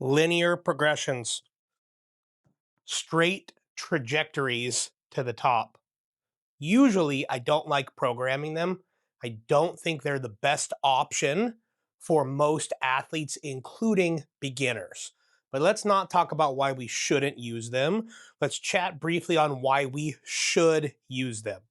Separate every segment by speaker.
Speaker 1: Linear progressions, straight trajectories to the top. Usually, I don't like programming them. I don't think they're the best option for most athletes, including beginners. But let's not talk about why we shouldn't use them. Let's chat briefly on why we should use them.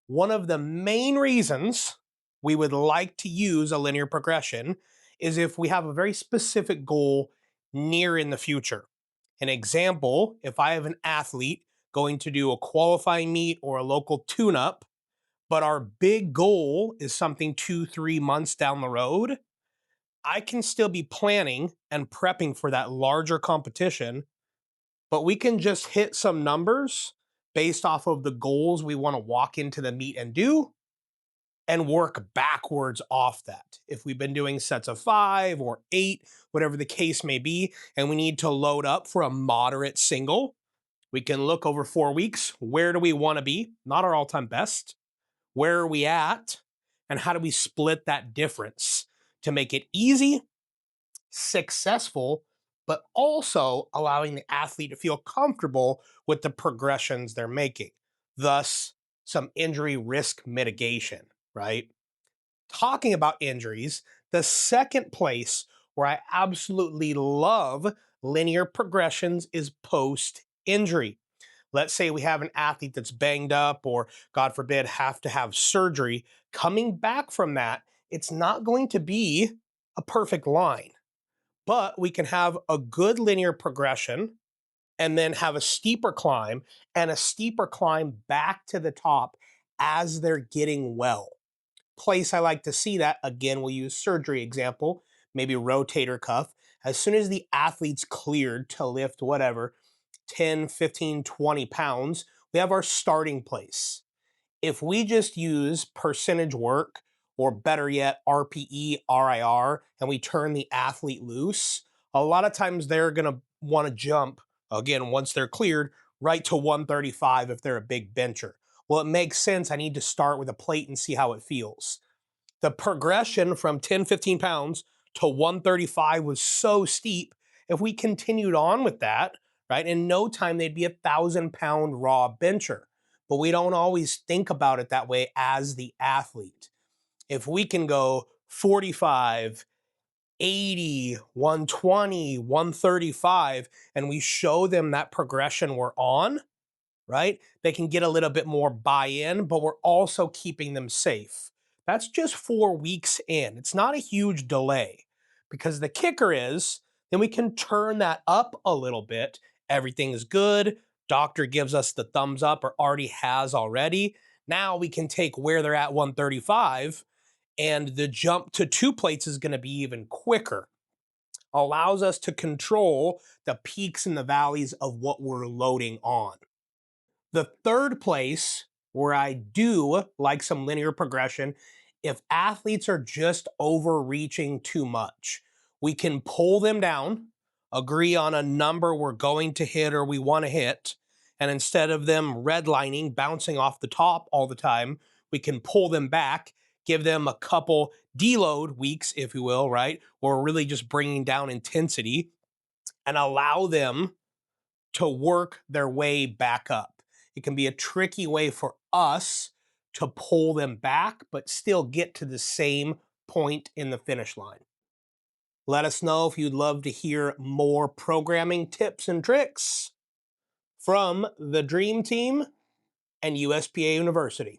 Speaker 1: One of the main reasons we would like to use a linear progression is if we have a very specific goal near in the future. An example, if I have an athlete going to do a qualifying meet or a local tune up, but our big goal is something 2, 3 months down the road, I can still be planning and prepping for that larger competition, but we can just hit some numbers based off of the goals we want to walk into the meet and do and work backwards off that. If we've been doing sets of 5 or 8, whatever the case may be, and we need to load up for a moderate single, we can look over 4 weeks. Where do we want to be? Not our all time best. Where are we at? And how do we split that difference to make it easy, successful, but also allowing the athlete to feel comfortable with the progressions they're making? Thus, some injury risk mitigation, right? Talking about injuries, the second place where I absolutely love linear progressions is post injury. Let's say we have an athlete that's banged up or, God forbid, have to have surgery. Coming back from that, it's not going to be a perfect line, but we can have a good linear progression and then have a steeper climb and a steeper climb back to the top as they're getting well. Place I like to see that, again, we'll use surgery example, maybe rotator cuff. As soon as the athlete's cleared to lift whatever, 10, 15, 20 pounds, we have our starting place. If we just use percentage work, or better yet, RPE, RIR, and we turn the athlete loose, a lot of times they're going to want to jump, again, once they're cleared, right to 135 if they're a big bencher. Well, it makes sense. I need to start with a plate and see how it feels. The progression from 10, 15 pounds to 135 was so steep. If we continued on with that, right, in no time they'd be 1,000 pound raw bencher. But we don't always think about it that way as the athlete. If we can go 45, 80, 120, 135, and we show them that progression we're on, right? They can get a little bit more buy-in, but we're also keeping them safe. That's just 4 weeks in. It's not a huge delay because the kicker is then we can turn that up a little bit. Everything is good. Doctor gives us the thumbs up or already has already. Now we can take where they're at 135 and the jump to 2 plates is going to be even quicker. Allows us to control the peaks and the valleys of what we're loading on. The third place where I do like some linear progression, if athletes are just overreaching too much, we can pull them down, agree on a number we're going to hit or we want to hit, and instead of them redlining, bouncing off the top all the time, we can pull them back, give them a couple deload weeks, if you will, right? Or really just bringing down intensity and allow them to work their way back up. It can be a tricky way for us to pull them back, but still get to the same point in the finish line. Let us know if you'd love to hear more programming tips and tricks from the Dream Team and USPA University.